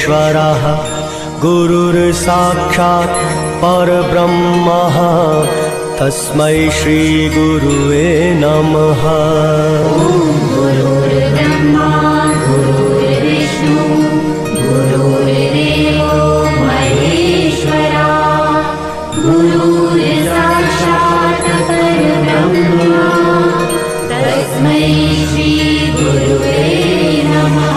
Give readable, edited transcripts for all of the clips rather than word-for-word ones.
परमेश्वरः गुरुर्साक्षात् परब्रह्मः तस्मै श्रीगुरुवे नमः। गुरुर्ब्रह्मा गुरुर्विष्णु गुरुर्देवो महेश्वरा गुरुर्साक्षात् परब्रह्मा तस्मै श्रीगुरुवे नमः।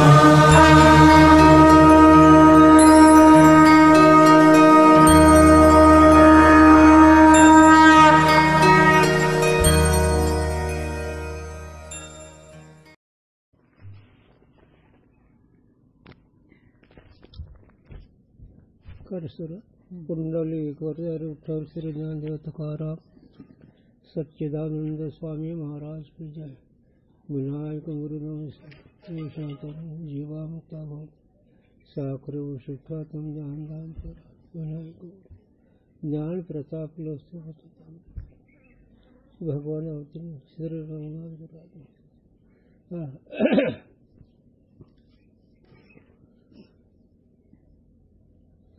कुंडलीकर विठ्ठल श्री ज्ञानदेव तुकाराम सच्चिदानंद स्वामी महाराज की जय। विनायक गुरुदेव जीवा मुक्ता भव साखरे शिक्षा तुम ज्ञान दान कर विनायक ज्ञान प्रताप लोस्तु भगवान अवतीर्ण श्री रघुनाथ।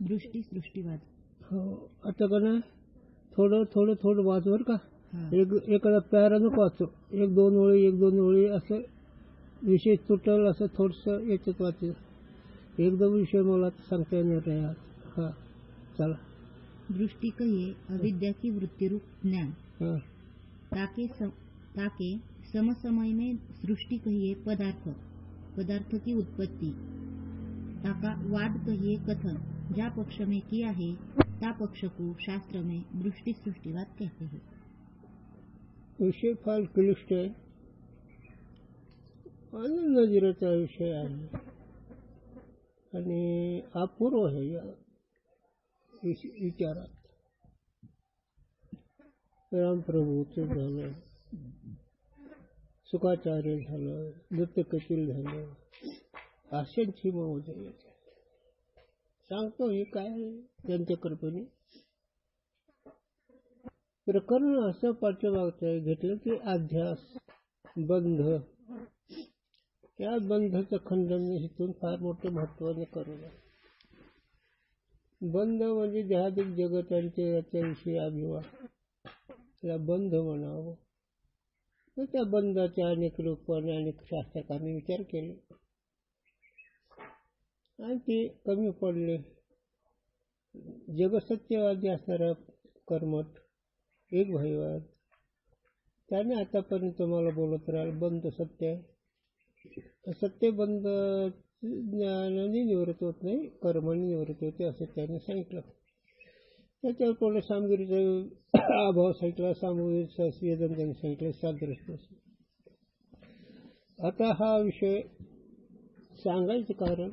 दृष्टी सृष्टीवाद हो आता का ना थोडं थोडं थोडं वाचवर का एखादा पॅरा नको वाचो एक दोन ओळी असं विषय तुटल असं थोडंसं याच्यात वाचेल एकदम विषय मला सांगता येणार नाही आज। हा चला। दृष्टि कहिए अविद्या की वृत्ति रूप ज्ञान ताके समसमय में सृष्टि कहिए पदार्थ की उत्पत्ति ताका वाद कहिए कथन ज्या पक्ष में किया है ता पक्ष को शास्त्र में दृष्टि सृष्टिवाद कहते हैं। विषय फार क्लिष्ट आहे आणि नजरेचा विषय आहे आणि अपूर्व आहे या विचारात। रामप्रभूचं झालं, सुखाचार्य झालं, दत्तकपिल झालं, अशांची मौज आहे। सांगतो हे काय त्यांच्या कृपेने प्रकरण असं पाठीमागचं घेतलं की अध्यास बंध या बंधाचं खंडन इथून फार मोठं महत्वाने करून बंध म्हणजे देहादिक जगत आणि त्याच्याविषयी अभिमान त्याला बंध म्हणावं। तर त्या बंधाचे अनेक रूपाने अनेक शास्त्रकारांनी विचार केले आणि ते कमी पडले। जगसत्यवादी असणारा कर्मठ एक भाईवाद त्याने आतापर्यंत मला बोलत राहिला बंध सत्य आहे, सत्य बंध ज्ञानाने निवृत्त होत नाही कर्माने निवृत्त होते असं त्याने सांगितलं। त्याच्यावर कोणी सामग्रीचा अभाव सांगितला, सामग्रीचा वेदन त्यांनी सांगितलं, सादृश्य। आता हा विषय सांगायचं कारण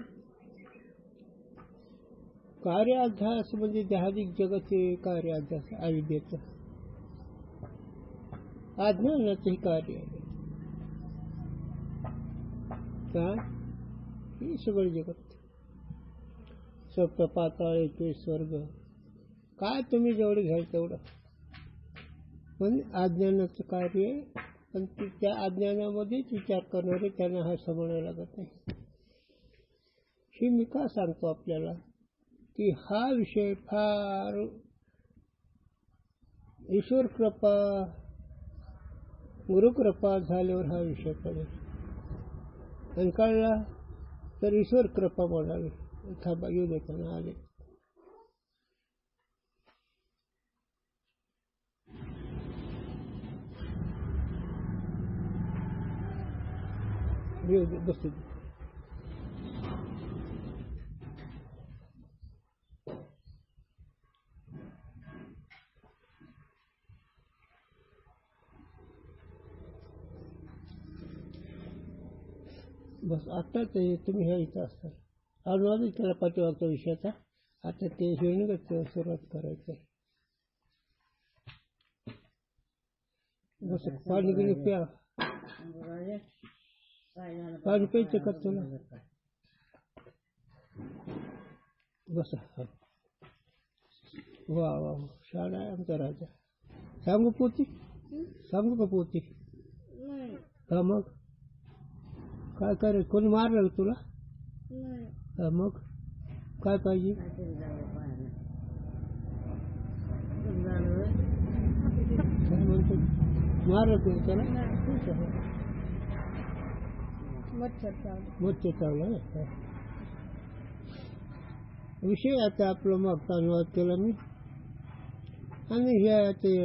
कार्याध्यास म्हणजे देहादिक जगाचे कार्याध्यास अविद्येचं अज्ञानाचंही कार्य आहे काय हे सगळं जगत सप्त पाताळ येतोय स्वर्ग काय तुम्ही जेवढे घ्याल तेवढं पण अज्ञानाचं कार्य पण त्या अज्ञानामध्येच विचार करणारे त्यांना हा समजायला लागत नाही। हे मी का सांगतो आपल्याला की हा विषय फार ईश्वर कृपा गुरुकृपा झाल्यावर हा विषय कळेल आणि कळला तर ईश्वर कृपा म्हणावी। थांबा येऊ देताना आले बसू बस आता ते तुम्ही ह्या इथं असताल अनुवाद त्याला पाठीमागचा विषयाचा आता ते हेणगत सुरुवात करायचं आहे। बस पाणी गिरी प्या पाणी प्यायचं का तुला बसा। वा वा शाळा आहे आमचा राजा। सांगू पोती सांगू का पोती हा मग काय करे कोणी मारलं तुला मग काय पाहिजे? काय म्हणतो? मारत नाही त्याला. मच्छर चावला. विषय आता आपला मागचा अनुवाद केला मी. आणि ह्या ते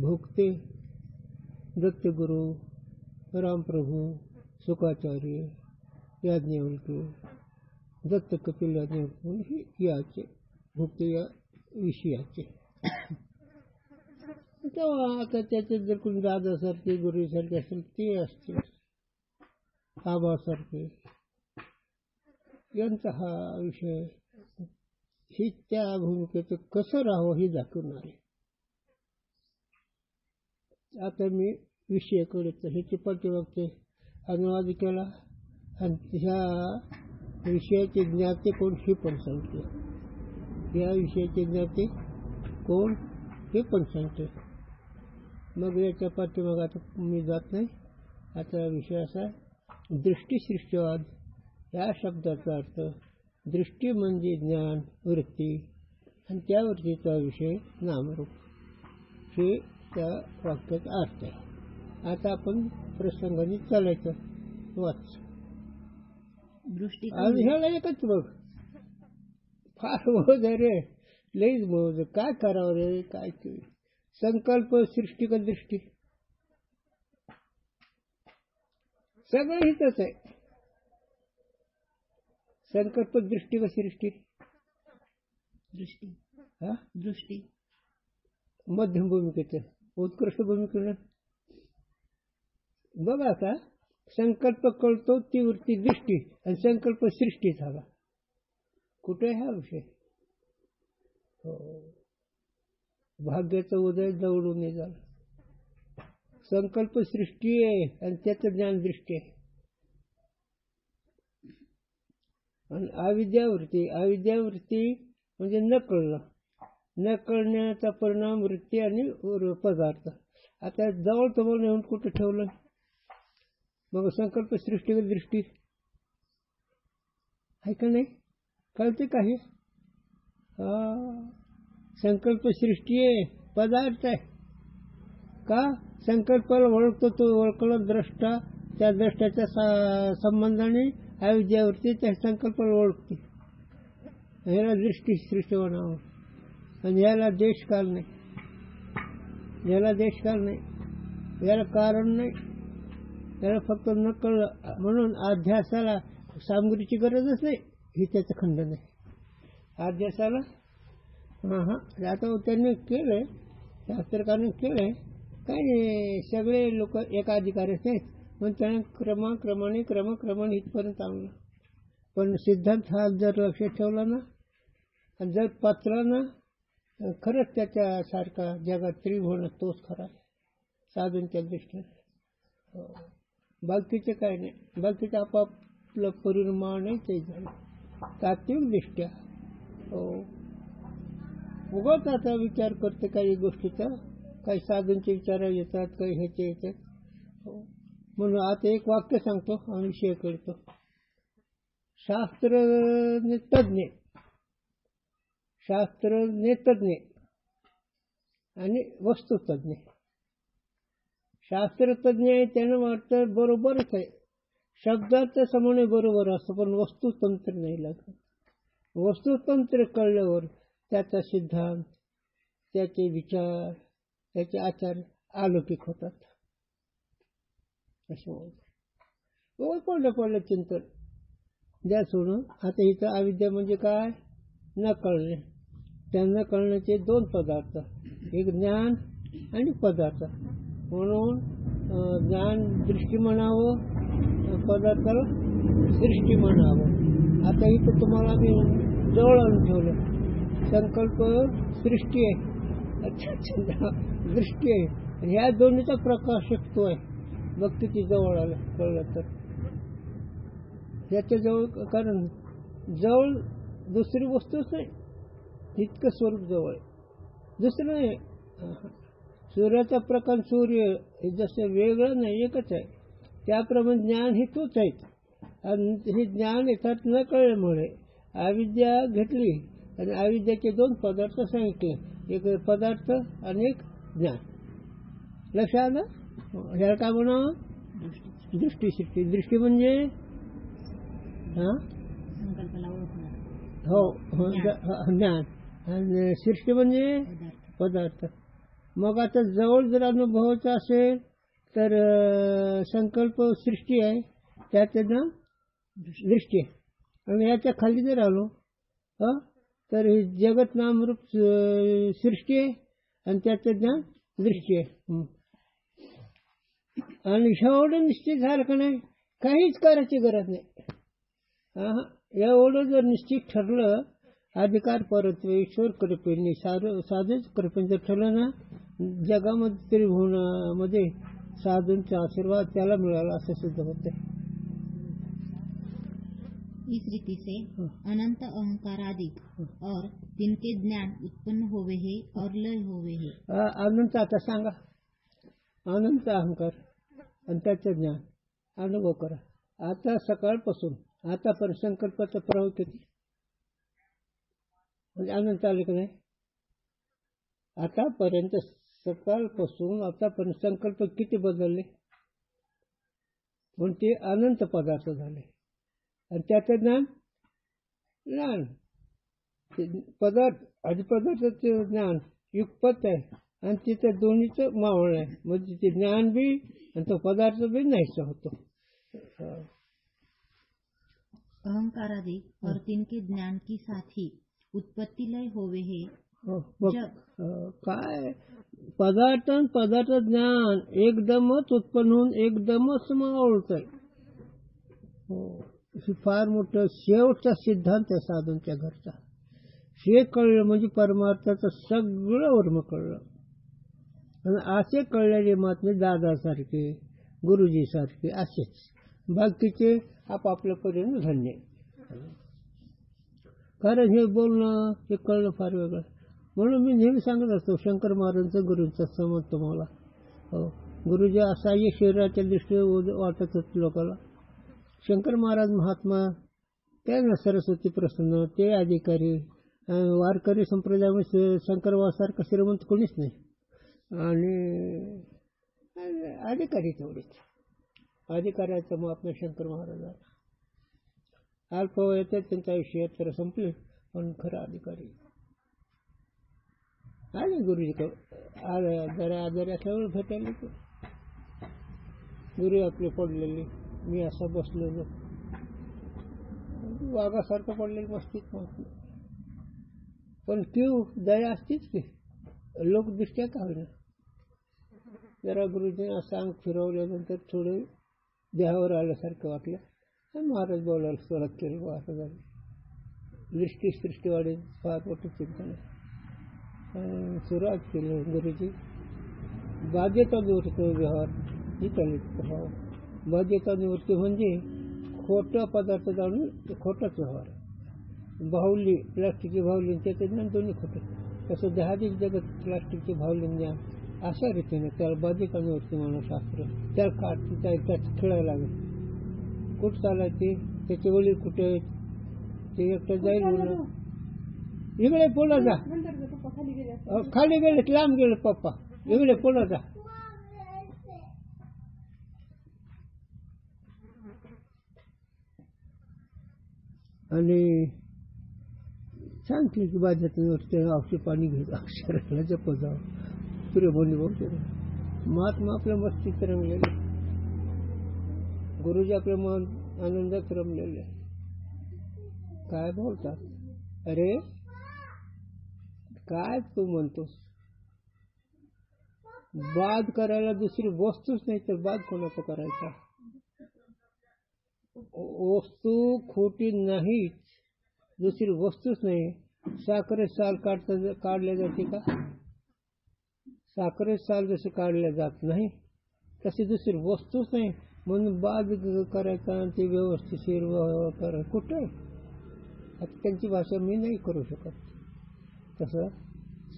भोगते दत्तगुरु, रामप्रभू, सुखाचार्य, याज्ञवल्क्य, दत्त कपिल याज्ञवल्क्य याचे भोगते या विषयाचे. तेव्हा आता त्याच्यात जर कोणी दादासारखे गुरुसारखे असेल ते असते, आबासारखे, यांचा हा विषय ही त्या भूमिकेचं कसं राहावं हे दाखवणार आहे. आता मी विषयाकडे ह्याचे पाठीमागचे अनुवाद केला आणि ह्या विषयाचे ज्ञाते कोण हे पण सांगते. या विषयाचे ज्ञाते कोण हे पण सांगते. मग याच्या पाठीमाग आता मी जात नाही. आता विषय असा, दृष्टीसृष्टीवाद या शब्दाचा अर्थ दृष्टी म्हणजे ज्ञान वृत्ती आणि त्या वृत्तीचा विषय नामरूप, हे त्या वाक्याचा अर्थ आहे. आता आपण प्रसंगाने चालायचं. वाच. आणि ह्याला एकच बघ, फार मोज आहे रे, लईच मोज. काय करावं रे, काय संकल्प सृष्टी का दृष्टी, सगळं हितच आहे. संकल्प दृष्टी का सृष्टी? दृष्टी. हा, दृष्टी मध्यम भूमिकेचं, उत्कृष्ट भूमिकेचं बघा. का संकल्प कळतो ती वृत्ती दृष्टी आणि संकल्प सृष्टी झाला. कुठे हा विषय? हो, भाग्याचा उदय जवळून नाही झाला. संकल्प सृष्टी आहे आणि त्याचं ज्ञान दृष्टी आहे. आणि अविद्यावृत्ती, अविद्यावृत्ती म्हणजे न कळणं, न कळण्याचा परिणाम वृत्ती आणि पदार्थ. आता जवळ तुम्हाला नेऊन कुठं ठेवलं? मग संकल्प सृष्टी व दृष्टी आहे का नाही? कळते काही? संकल्प सृष्टी आहे, पदार्थ आहे. का? संकल्पाला ओळखतो तो ओळखला द्रष्टा, त्या द्रष्टाच्या संबंधाने अविद्यावृत्ती त्या संकल्पाला ओळखते. ह्याला दृष्टी सृष्टी म्हणावं. आणि याला देशकाल नाही, याला देशकाल नाही, याला कारण नाही, याला फक्त न कळलं म्हणून अध्यासाला सामग्रीची गरजच नाही, हे त्याचं खंडन आहे. अध्यासाला आता त्यांनी केलंय, शास्त्रकारांनी केलंय, काही सगळे लोक एका अधिकारीच नाहीत, पण त्याने क्रमाक्रमाने इथपर्यंत आणलं. पण सिद्धांत हा जर लक्षात ठेवला ना, आणि जर पाचला ना, खरंच त्याच्यासारखा जगात त्रिभुवन तोच खरा आहे साधनच्या दृष्टीने. बाकीचे काय नाही, बाकीचं आपापलं परिमाण नाही ते झालं तात्विक दृष्ट्या. हो, उगाच आता विचार करते काही गोष्टीचा, काही साधनचे विचार येतात, काही ह्याचे येतात. हो, म्हणून आता एक वाक्य सांगतो आणि विषय करतो. शास्त्रज्ञ तज्ञ आणि वस्तुतज्ञ. शास्त्रतज्ञ आहे त्यानं वाटतं बरोबरच आहे, शब्दाचं समन्वय बरोबर असतं, पण वस्तुतंत्र नाही लागत. वस्तुतंत्र कळल्यावर त्याचा सिद्धांत, त्याचे विचार, त्याचे आचार अलौकिक होतात. असं पडलं चिंतन द्या सोडून. आता इथं अविद्या म्हणजे काय? न कळणे. त्या न कळण्याचे दोन पदार्थ, एक ज्ञान आणि पदार्थ. म्हणून ज्ञान दृष्टी म्हणावं, पदार्थाला सृष्टी म्हणावं. आता इथं तुम्हाला मी जवळ आणून ठेवलं. संकल्प सृष्टी आहे, अच्छा दृष्टी आहे, ह्या दोन्हीचा प्रकाशक तो आहे. मग किती जवळ आलं कळलं तर. ह्याच्या जवळ, कारण जवळ दुसरी वस्तूच नाही, इतकं स्वरूप जवळ आहे, दुसरं नाही. सूर्याचा प्रकाश सूर्य हे जसं वेगळं नाही, एकच आहे, त्याप्रमाणे ज्ञान हे तोच आहे. आणि हे ज्ञान येतात न कळल्यामुळे अविद्या घेतली आणि अविद्याचे 2 पदार्थ सांगितले, एक पदार्थ आणि एक ज्ञान. लक्ष आलं? ह्याला काय म्हणावं? दृष्टी सृष्टी. दृष्टी म्हणजे संकल्पाला ओळखणार. हो, ज्ञान. आणि सृष्टी म्हणजे पदार्थ. मग आता जवळ जर अनुभवाचा असेल तर संकल्प सृष्टी आहे, त्याचं नाम दृष्टी आहे. आणि याच्या खाली जर आलो तर हे जगत नामरूप सृष्टी आहे आणि त्याचं ज्ञान दृष्टी आहे. आणि एवढं निश्चित झालं का नाही, काहीच करायची गरज नाही. एवढं जर निश्चित ठरलं, अधिकार परत ईश्वर कृपेने साधूच कृपेने जर ठरलं ना, जगामध्ये त्रिभुवनामध्ये साधूंचा आशीर्वाद त्याला मिळाला असं सिद्ध होते. इस रीति से अनंत अहंकारादिक और तिनके ज्ञान उत्पन्न होवे है और लय होवे है. अनंत आता सांगा, अनंत अहंकार आणि त्याचं ज्ञान अनुभव करा. आता सकाळपासून आतापर्यंत संकल्पाचा प्रभाव किती, म्हणजे अनंत आले की नाही. आतापर्यंत सकाळपासून आतापर्यंत संकल्प किती बदलले, म्हणून ते अनंत पदार्थ झाले. आणि त्याचं ज्ञान ज्ञान पदार्थ आधी पदार्थाचं ज्ञान युगपत आहे आणि तिथं दोन्हीचं मावळ आहे, म्हणजे ते ज्ञान बी आणि तो पदार्थ बी नाहीसा होतो. अहंकारादिक और तिनके ज्ञान की साथी उत्पत्ति लय होवे है. काय पदार्थ पदार्थ ज्ञान एकदमच उत्पन्न होऊन एकदमच मावळत आहे. ही फार मोठं शेवटचा सिद्धांत आहे साधूंच्या घरचा. हे कळलं म्हणजे परमार्थाचं सगळं वर्म कळलं. आणि असे कळलेले महात्मे दादासारखे, गुरुजीसारखे असेच, बाकीचे आपापल्या परीने धन्य. कारण हे बोलणं हे कळणं फार वेगळं. म्हणून मी नेहमी सांगत असतो, शंकर महाराजांचं गुरूंचा समज तुम्हाला. गुरुजी असाह्य शरीराच्या दृष्टीने वाटत होत लोकांना. शंकर महाराज महात्मा, त्यांना सरस्वती प्रसन्न, ते अधिकारी. वारकरी संप्रदायामध्ये शंकरवासारखं श्रीमंत कोणीच नाही, आणि अधिकारी तेवढेच. अधिकाऱ्याचं महात्मा शंकर महाराज. अल्पवयात त्यांच्या आयुष्यात तर संपले, पण खरं अधिकारी आले गुरुजी. जरा आजारी असल्यावर भेटायला गुरु आपले पडलेले, मी असं बसलेलो वाघासारखं पडलेलं मस्तीत महात्मा. पण क्यू दया असतीच की, लोकदृष्ट्या का होईना. जरा गुरुजीने असं अंग फिरवल्यानंतर थोडे देहावर आल्यासारखं वाटलं, आणि महाराज बोलायला सुरुवात केली. असं झालं. दृष्टी सृष्टीवाडी फार मोठी चिंता नाही. सुरुवात केली गुरुजी. बाध्यता निवृत्ती व्यवहार ही चालू व्हावा. बाध्यता निवृत्ती म्हणजे खोटा पदार्थ जाणून खोटाच व्यवहार. बाहुली, प्लास्टिकची बाहुली त्याचं ज्ञान दोन्ही खोटं. तसं देहादिक जगत प्लास्टिकची बाहुली ज्ञान अशा रीतीने त्याला बाध्यता निवृत्ती म्हणून शास्त्र. त्याला काढ त्यात खेळायला लागेल. कुठं चालायचे, त्याचे वडील कुठे आहेत, ते एकटं जाईल म्हणून इकडे पुढं जा. खाली गेले, लांब गेले पप्पा, इकडे पुढं जा. आणि सांगते की बाध्यतेवरती औषध पाणी घेत अक्षराला जप जावं. प्रियभूनी बोलते महात्मा आपल्या मस्तीत रमलेले, गुरुजी आपल्या मन आनंदात रमलेले. काय बोलतात, अरे काय तू म्हणतोस, बाद करायला दुसरी वस्तूच नाही तर बाद कोणाचा करायचा. वस्तू खोटी नाहीच, दुसरी वस्तूच नाही. साखरे साल काढल्या जाते का, साखरे साल जसे काढल्या जात नाही तशी दुसरी वस्तूच नाही. म्हणून बाद करायचा आणि ते व्यवस्थिशीर करायचं कुठं आहे. आता त्यांची भाषा मी नाही करू शकत. तसं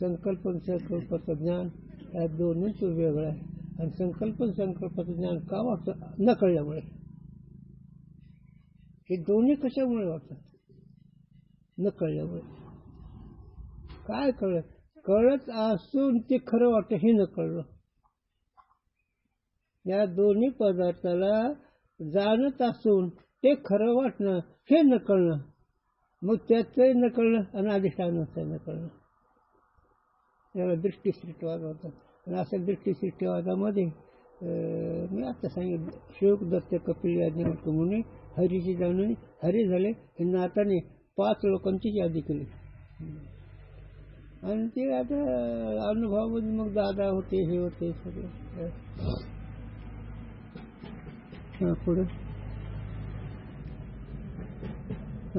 संकल्पाचं ज्ञान या दोन्हीच वेगळं आहे. आणि संकल्पाचं ज्ञान का वाटतं न कळल्यामुळे. हे दोन्ही कशामुळे वाटतात, न कळल्यामुळे. काय कळत असून ते खरं वाटतं हे न कळलं. या दोन्ही पदार्थाला जाणत असून ते खरं वाटणं हे न कळणं, मग त्याचंही न कळणं आणि अधिष्ठानाचं न कळणं, याला दृष्टीसृष्टीवाद होतात. आणि अशा दृष्टीसृष्टीवादामध्ये मी आता सांगितलं, शिवदत्त कपिल याज्ञवल्क्य मुनी हरीची जाणून हरी झाले. हे नाताने 5 लोकांची यादी केली. आणि ते आता अनुभवामध्ये मग दादा होते, हे होते सगळे. पुढे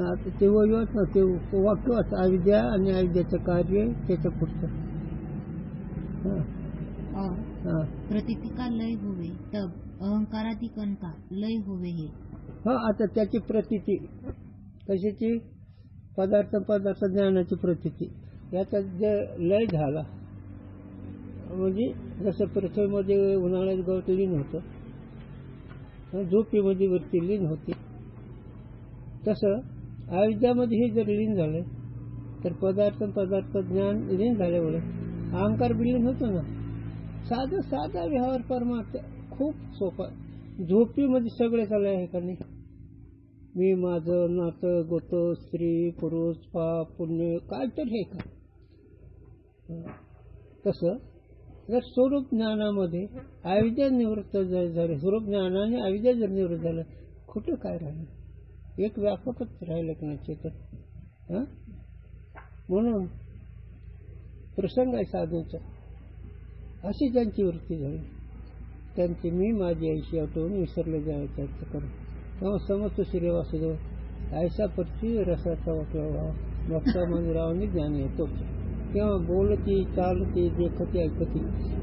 आता ते वयोत ना, ते वाक्य वाच, अविद्या आणि अविद्याचं कार्य, त्याचं पुस्तक. और प्रतीति का लय होवे तब अहंकारादि कण का लय होवे हे. आता त्याची प्रतीती कशाची? पदार्थ ज्ञानाची प्रतीती. याचा जे लय झाला म्हणजे जसं पृथ्वीमध्ये उन्हाळ्यात गवत लीन होतं, झोपेमध्ये वरती लीन होती, तसं अविद्यामध्ये हे जर लीन झालं तर पदार्थ ज्ञान लीन झाल्यामुळे अहंकार विलीन होतो ना. साधा व्यवहार परमार्थ खूप सोपा. झोपेमध्ये सगळे चालू आहे का नाही? मी, माझं, नातं, गोतं, स्त्री, पुरुष, पाप, पुण्य, काय तर हे का? तसं जर स्वरूप ज्ञानामध्ये अविद्या निवृत्त जर झाले, स्वरूप ज्ञानाने अविद्या जर निवृत्त झालं, कुठं काय राहिलं? एक व्यापकच राहिलं की नाही चेतन. म्हणून प्रसंग आहे साधूचा, अशी त्यांची वृत्ती झाली. त्यांची मी माझी ऐशी आठवून विसरले जायचं करून तेव्हा समस्त श्री वासुदेव ऐसा पक्षी रसाचा वाटला व्हावा, भक्ता मंदिरावाने ज्ञान येतो. तेव्हा बोलती, चालती, देखती, ऐकती,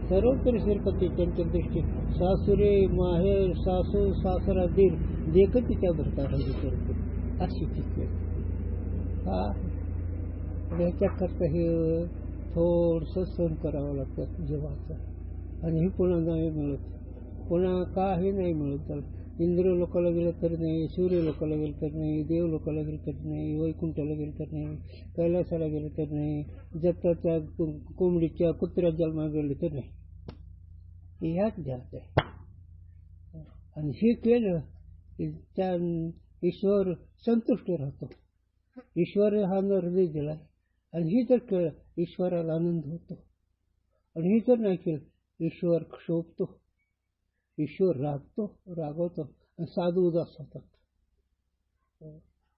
सर्वत्र शिरकती त्यांच्या दृष्टी. सासुरे माहेर, सासू सासरा दीर, देखती त्या भरता करते, अशी चित्ते. ह्याच्याकरता हे थोडंसं सहन करावं लागतं जीवाचं. आणि हे पुन्हा नाही मिळत, पुन्हा काही नाही मिळत. त्याला इंद्र लोकाला गेलं तर नाही, सूर्य लोकाला गेलं तर नाही, देव लोकाला गेलं तर नाही, वैकुंठाला गेलं तर नाही, कैलासाला गेलं तर नाही, जत्ताच्या कोंबडीच्या कुत्र्या जन्माला गेलं तर नाही. ह्याच ध्यास आहे. आणि हे केलं की त्या ईश्वर संतुष्ट राहतो. ईश्वर हा हृदय दिला आणि हे जर केलं ईश्वराला आनंद होतो. आणि हे जर नाही केलं ईश्वर क्षोभतो, ईश्वर रागवतो आणि साधू उदास होतात.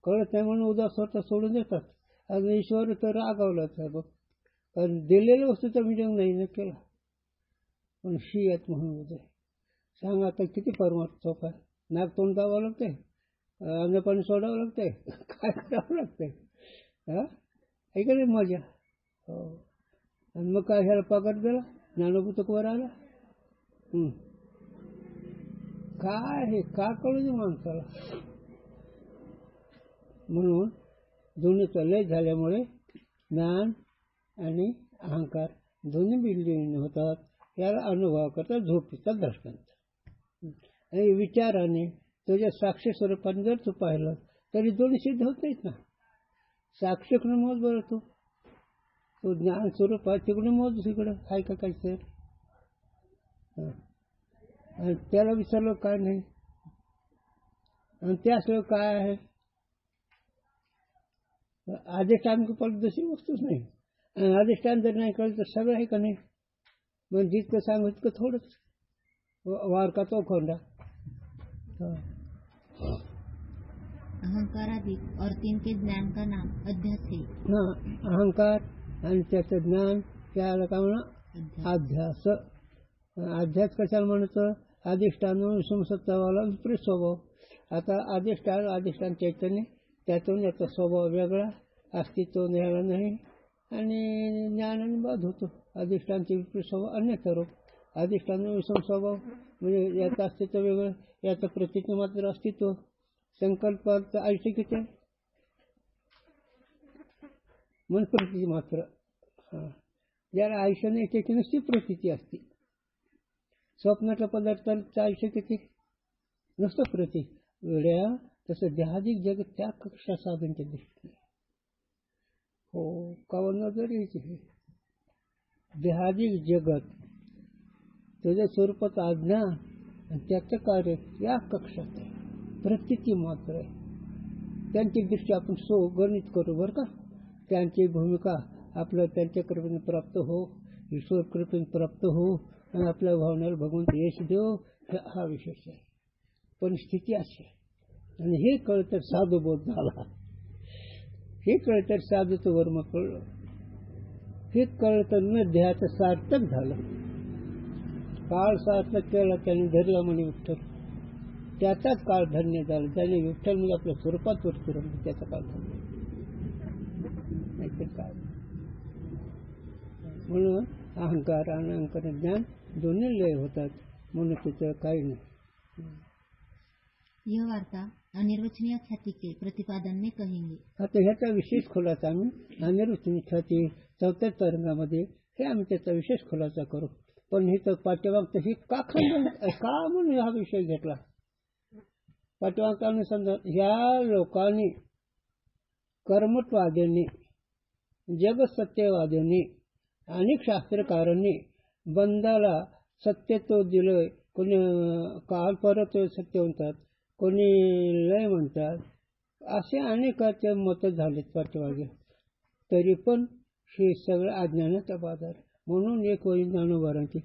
कळत नाही म्हणून उदास होतात, सोडून देतात. आणि ईश्वर तर रागावलाच आहे बघ, कारण दिलेल्या वस्तूचा विजय नाही ना केला. पण शी आहेत म्हणून उदय. सांग आता किती परमार्थ सोपा आहे. नाक तोंड दावावं लागतंय, अन्न पाणी सोडावं लागतंय, काय करावं लागतंय. ऐकले मजा. हो. आणि मग काय ह्याला पगार दिला, ज्ञानोबुतक वर आला. काय हे का कळू दे माणसाला. म्हणून दोन्हीचा लय झाल्यामुळे ज्ञान आणि अहंकार दोन्ही विलीन होतात. याला अनुभव करता झोपेचा दृष्टांत. आणि विचाराने तुझ्या साक्षी स्वरूपाने जर तू पाहिलं तरी दोन्ही सिद्ध होत नाहीत ना. साक्षीकडे मोज बरं तो ज्ञान स्वरूप आहे, तिकडे मोज तिकडं आहे का काही तर. आणि त्याला विचारलं काय नाही, आणि ते असलं काय आहे. अधिष्ठान कळत जशी वस्तूच नाही. आणि अधिष्ठान जर नाही कळलं तर सगळं आहे का नाही. मग जितकं सांगू तितकं थोडंच, वार का तो खोंडा. अहंकारादि और तिनके ज्ञान का नाम अध्यास है. अहंकार आणि त्याचं ज्ञान त्याला काय म्हणा अध्यास. अध्यास कशाला म्हणतं? अधिष्ठान विषमसत्तावाला विपरीत स्वभाव. आता अधिष्ठान चैतन्य, त्यातून याचा स्वभाव वेगळा, अस्तित्व न्यायला नाही. आणि ज्ञानाने बाद होतो. अधिष्ठानचे विपरीत स्वभाव अन्यथा रूप. अधिष्ठान विषम स्वभाव म्हणजे याचं अस्तित्व वेगळं, याचं प्रतीक मात्र अस्तित्व. संकल्पाचं आयुष्य किती आहे, मन प्रतीती मात्र. ज्याला आयुष्य नाही त्याची नुसती प्रतीती असते. स्वप्नातल्या पदार्थांचं आयुष्य किती, नुसतं प्रतीक. वेड्या तसं देहादिक जग त्या कक्षा साधनच्या दृष्टीने. हो कवन जरीच हे देहादिक जगत तुझ्या स्वरूपात आज्ञा आणि त्याचं कार्य या कक्षात आहे, प्रतीती मात्र आहे. त्यांची दृष्टी आपण गणित करू बरं का. त्यांची भूमिका आपलं त्यांच्या कृपेने प्राप्त हो, ईश्वर कृपेने प्राप्त हो आणि आपल्या भावनेला भगवंत यश देव, हा विशेष आहे. पण स्थिती अशी आहे. आणि हे कळतं साधू बोध झाला, हे कळतं साधूचं वर्म कळलं, हे कळतं न देहाचं सार्थक झालं. काळ सार्थक केला त्याने धरला म्हणे विठ्ठल, त्याचाच काळ धन्य झाला. त्याने विठ्ठल म्हणजे आपल्या स्वरूपात वरती रमलं, त्याचा काळ धन्य. नाहीतर काय. म्हणून अहंकार आणि अहंकार ज्ञान दोन्ही लय होतात, म्हणून तिचं काही नाही. यह वार्ता अनिर्वचनीय ख्याति के प्रतिपादन में कहेंगे. आता ह्याचा विशेष खुलासा आम्ही अनिर्वचनीय ख्याती 4थ्या तरंगामध्ये हे आम्ही त्याचा विशेष खुलासा करू. पण हे तर पाठ्यभाग ही का खंडन का म्हणून हा विषय घेतला. पाठ्यभागाने समजा ह्या लोकांनी कर्मत्वाद्यांनी जगसत्यवाद्यांनी अनेक शास्त्रकारांनी बंदाला सत्यत्व दिलंय. कोणी काल परत सत्य म्हणतात, कोणी लय म्हणतात, असे अनेकाचे मत झालेत पाठीमागे. तरी पण हे सगळं अज्ञानाचा बाजार. म्हणून एक वही ज्ञानोबारांची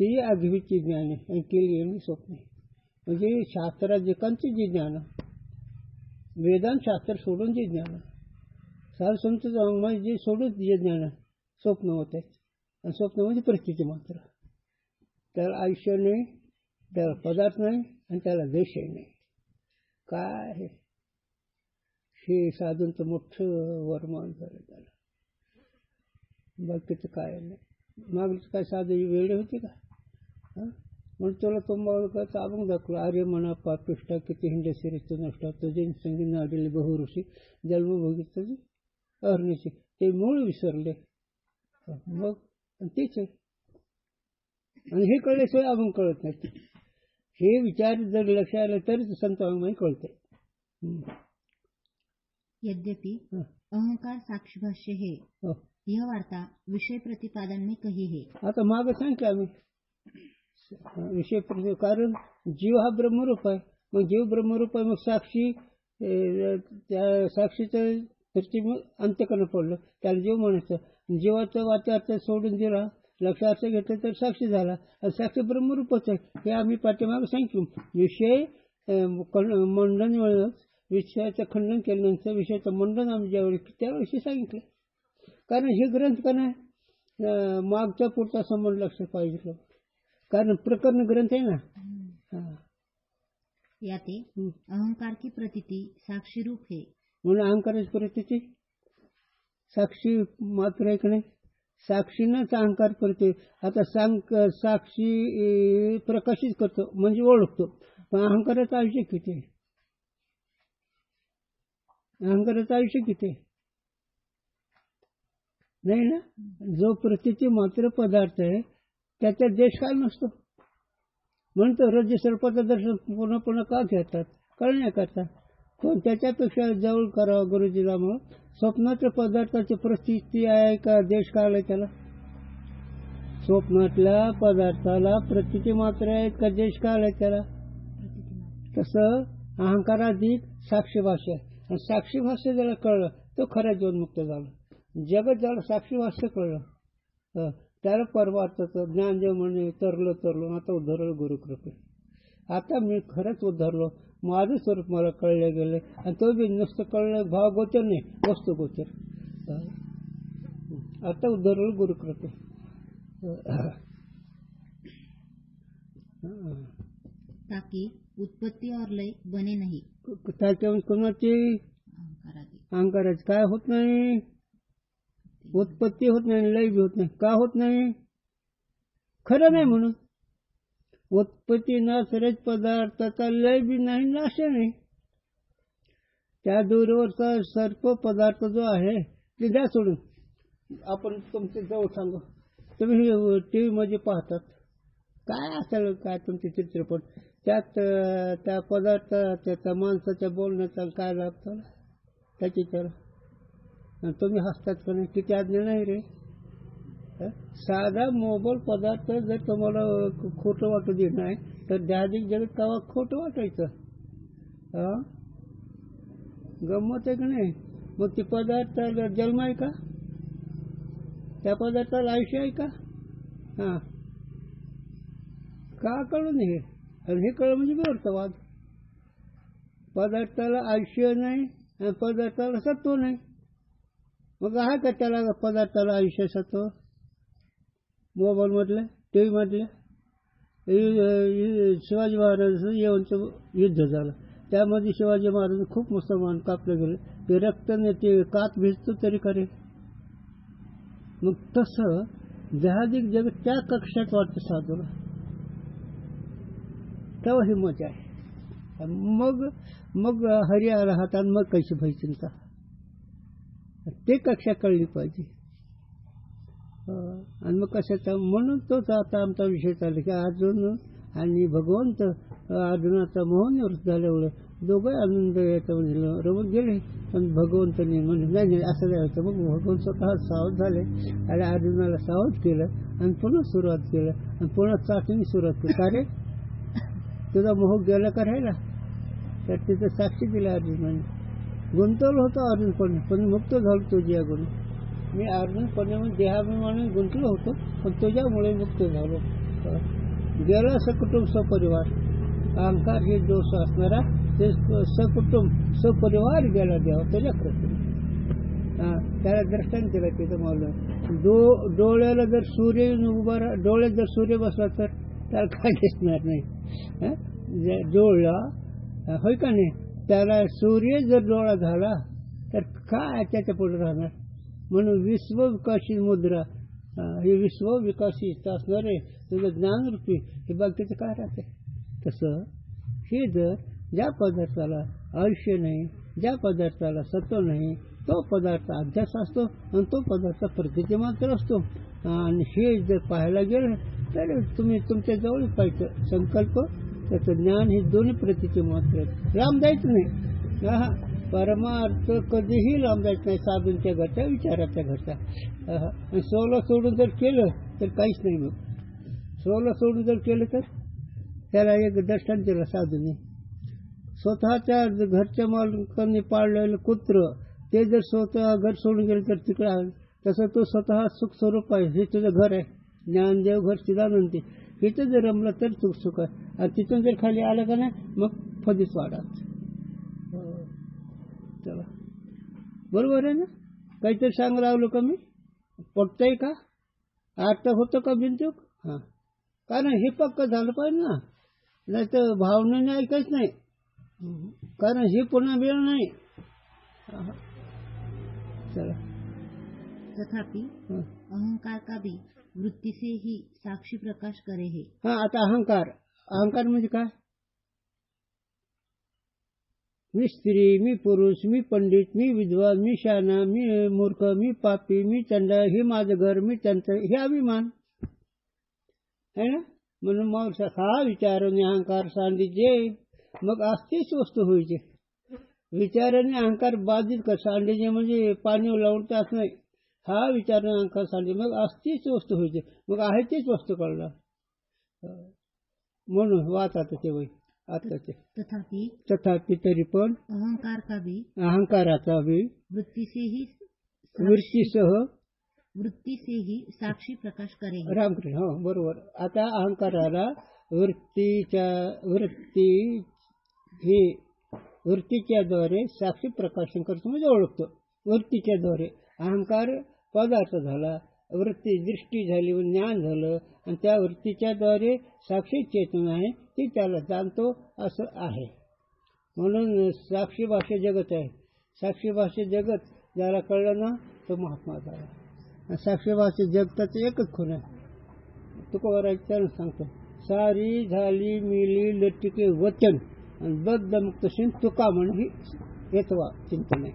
ती आघवीची ज्ञान आहे आणि केली यांनी स्वप्न. म्हणजे शास्त्राजिकांची जी ज्ञान, वेदांत शास्त्र सोडून जे ज्ञान, सारसंत जे सोडून जे ज्ञान स्वप्न होत आहेत. आणि स्वप्न म्हणजे प्रतीची मात्र. त्याला आयुष्य नाही, त्याला पदार्थ नाही आणि त्याला देशही नाही. काय आहे हे साधूंचं मोठं वरमान झालं त्याला. बाकीचं काय नाही. मागलीच काय साधू वेळे होती का. म्हणून तुला तो चाबून दाखवलं. आर्य म्हणा पापिष्टा किती हिंड शिरिस्त नष्टा तुझे संगीत नाडले बहु ऋषी जन्मभोगी तुझे अहर्निशी. ते मूळ विसरले. मग तेच आहे. आणि हे कळल्याशिवाय आपण कळत नाही. हे विचार जर लक्ष आले तरच संत वाङ्मय कळते. यद्यपि अहंकार साक्षीभाष्य है, यह वार्ता विषय प्रतिपादन में कही है. आता मागं सांगितलं आम्ही विषय कारण जीव हा ब्रह्मरूप आहे. मग जीव ब्रह्मरूप आहे, मग साक्षी त्या साक्षीचं अंत्यकरण पडलं, त्याला जीव म्हणायचं. जीवाचं वाच्यार्थ सोडून दिला, लक्षार्थ घेतलं तर साक्षी झाला. साक्षी ब्रह्मरूपच आहे हे आम्ही पाठीमागे सांगितलं. विषय मंडन वेळेस विषयाचं खंडन केल्यानंतर विषयाचं मंडन आम्ही ज्यावेळी त्याविषयी सांगितलं. कारण हे ग्रंथ का नाही मागचा पुढचा संबंध लक्ष पाहिजे. कारण प्रकरण ग्रंथ आहे ना. याते अहंकार की प्रतीति साक्षी रूप है. म्हणून अहंकाराची प्रतीती साक्षी मात्र आहे की नाही. साक्षीनंच अहंकार करते. आता साक्षी प्रकाशित करतो म्हणजे ओळखतो. पण अहंकाराचं आयुष्य किती आहे. अहंकाराचं आयुष्य किती आहे नाही ना. जो प्रतीची मात्र पदार्थ आहे त्याच्यात देशकाल नसतो. म्हणून तो रज्जू सर्पाचं दर्शन पुन्हा पुन्हा का घेतात कळण्याकरता. पण त्याच्यापेक्षा जवळ करावं गुरुजीला. मग स्वप्नाच्या पदार्थाची प्रतीती आहे का देशकाल आहे त्याला. स्वप्नातल्या पदार्थाला प्रतीती मात्र आहेत का देशकाल आहे त्याला. तसं अहंकाराधिक साक्षी भाष्य आहे. आणि साक्षी भाष्य ज्याला कळलं तो खऱ्या जीवनमुक्त झाला. जगत ज्याला साक्षी भाष्य कळलं त्याला परमार्थाचं ज्ञान जे म्हणे तरलो आता उद्धरलो गुरुकृपे. आता मी खरंच उद्धरलो, माझं स्वरूप मला कळले गेले. आणि तो बी नुसतं कळलं भाव गोचर नाही, वस्तू गोचर. आता उद्धरलो गुरुकृपे. ताकि उत्पत्ति और लय बने नहीं. ताकि कोणाची अहंकाराची काय होत नाही. उत्पत्ती होत नाही, लय बी होत नाही. का होत नाही. खरं नाही म्हणून. उत्पत्ती नाश पदार्थाचा लय बी नाही, नाश नाही. त्या दूरवरचा सर्प पदार्थ जो आहे ते द्या सोडून. आपण तुमच्या जवळ सांगू. तुम्ही TV मध्ये पाहतात काय असेल काय तुमचे चित्रपट, त्यात त्या पदार्थ त्याचा माणसाच्या बोलण्याचा काय लागतं त्याची त्याला आणि तुम्ही हसतात का नाही? किती आज्ञा नाही रे. साधा मोबाईल पदार्थ जर तुम्हाला खोटं वाटू दे नाही तर ध्यादिक जगत कावा खोटं वाटायचं. गंमत आहे का नाही? मग ती पदार्थाला जन्म आहे का? त्या पदार्थाला आयुष्य आहे का? हां, का कळून हे? आणि हे कळलं म्हणजे व्यर्थवाद. पदार्थाला आयुष्य नाही आणि पदार्थाला सत्व नाही. मग आहे का त्याला पदार्थाला आयुष्य सत्व? मोबाईलमधलं, टी व्हीमधलं शिवाजी महाराजांचं येऊनचं युद्ध झालं. त्यामध्ये शिवाजी महाराज खूप मुसलमान कापले गेले. ते रक्ताने ते कात भिजतो तरी करे. मग तसं जहादिक जगत त्या कक्षात वाटतं साधूला, तेव्हा ही मजा आहे. मग मग हरी आला हातात मग कैशी भाई चिंता, ते कक्षा कळली पाहिजे. आणि मग कशाचा म्हणून तोच आता आमचा विषय चालला की अर्जुन आणि भगवंत. अर्जुनाचा मोह निवृत्त झाल्यामुळे दोघंही आनंद यायचा म्हणजे रमत गेले. पण भगवंतांनी म्हणजे नाही असं जायचं. मग भगवंत स्वतः सावध झाले आणि अर्जुनाला सावध केलं आणि पुन्हा सुरुवात केलं आणि पुन्हा चाचणी सुरुवात केली. का रे तुझा मोह गेला का राहिला? तर तिथं साक्षी दिला अर्जुनाने. गुंतवलं होतं अर्जुनपणे पण मुक्त झालो तुझ्या गुण. मी अर्जुनपणे देहाभिमानाने गुंतलो होतो पण तुझ्यामुळे मुक्त झालो. गेला सकुटुंब सपरिवार. अहंकार हे दोष असणारा ते सकुटुंब सपरिवार गेला देवा त्याच्या कृती. त्याला दृष्टांत केलं तिथं मला. डोळ्याला जर सूर्य उभा डोळ्यात जर सूर्य बसला तर त्याला काय दिसणार नाही. डोळा होय का नाही? त्याला सूर्य जर डोळा झाला तर काय त्याच्या पुढे राहणार? म्हणून विश्व विकासी मुद्रा, हे विश्व विकासित असणारे तुझं ज्ञानरूपी हे बाकीचं काय राहते. तसं हे जर ज्या पदार्थाला आयुष्य नाही, ज्या पदार्थाला सत्व नाही, तो पदार्थ अध्यास असतो आणि तो पदार्थ प्रतीचे मात्र असतो. आणि हे जर पाहायला गेलं तर तुम्ही तुमच्या जवळ पाहिजे संकल्प त्याचं ज्ञान हे दोन्ही प्रतीचे मात्र आहेत. लांब जायचं नाही. हा, परमार्थ कधीही लांब जायचं नाही. साधूंच्या घरच्या विचाराच्या घरच्या. आणि सोला सोडून जर केलं तर काहीच नाही. मग सोला सोडून जर केलं तर त्याला एक दर्शन दिलं साधूने. स्वतःच्या घरच्या मालकांनी पाळलेलं कुत्र ते जर स्वतः घर सोडून गेलं तर तिकडं आहे. तसं तो स्वतः सुख स्वरूप आहे. हे तुझं घर आहे. ज्ञानदेव घर चिदानंदी. इथं जर रमलं तर सुख आहे. आणि तिथून जर खाली आलं का नाही मग फदीच वाढत. चला बरोबर आहे ना? काहीतरी सांग लावलं का मी? पटतंय का? अर्थ होतं का बिनचूक? हां, कारण हे पक्क झालं पाहिजे ना. नाही तर भावनेने ऐकायच नाही. कारण हे पुन्हा वेळ नाही. चला. तथापि अहंकार का भी वृत्ति से ही साक्षी प्रकाश करे है. हाँ, आता अहंकार म्हणजे काय? मी स्त्री, मी पुरुष, मी पंडित, मी विद्वान, मी शहाणा, मी मूर्ख, मी पापी, मी चंड, हे माझं घर, मी त्यांचं, हे अभिमान है ना. म्हणून मग हा विचाराने अहंकार सांडीचे मग असतेच वस्तू व्हायचे. विचाराने अहंकार बाधित कर सांडीचे म्हणजे पाणी लावून तास नाही. हा विचाराने अहंकार सांडे मग असतेच वस्तू व्हायचे. मग आहे तेच वस्तू कळणार. म्हणून वाचात ते वय आताचे. तथापि तरी पण अहंकार का भी अहंकाराचा भी वृत्ती से ही साक्षी प्रकाश करेगी. रामकृष्ण. हो बरोबर. आता अहंकाराला वृत्तीच्या द्वारे साक्षी प्रकाशन करतो म्हणजे ओळखतो. वृत्तीच्या द्वारे अहंकार पदार्थ झाला, वृत्ती दृष्टी झाली, ज्ञान झालं आणि त्या वृत्तीच्या द्वारे साक्षी चेतना आहे ती त्याला जाणतो असं आहे. म्हणून साक्षी भाष्य जगत आहे. साक्षी भाष्य जगत ज्याला कळलं ना तो महात्मा झाला. साक्षी भाष्य जगताचं एकच खूण आहे. तुकोबाराचं सांगतो, सारी झाली मिली लटिके वचन आणि बद्ध मुक्त शिन तुका म्हणून येतवा चिंतन आहे.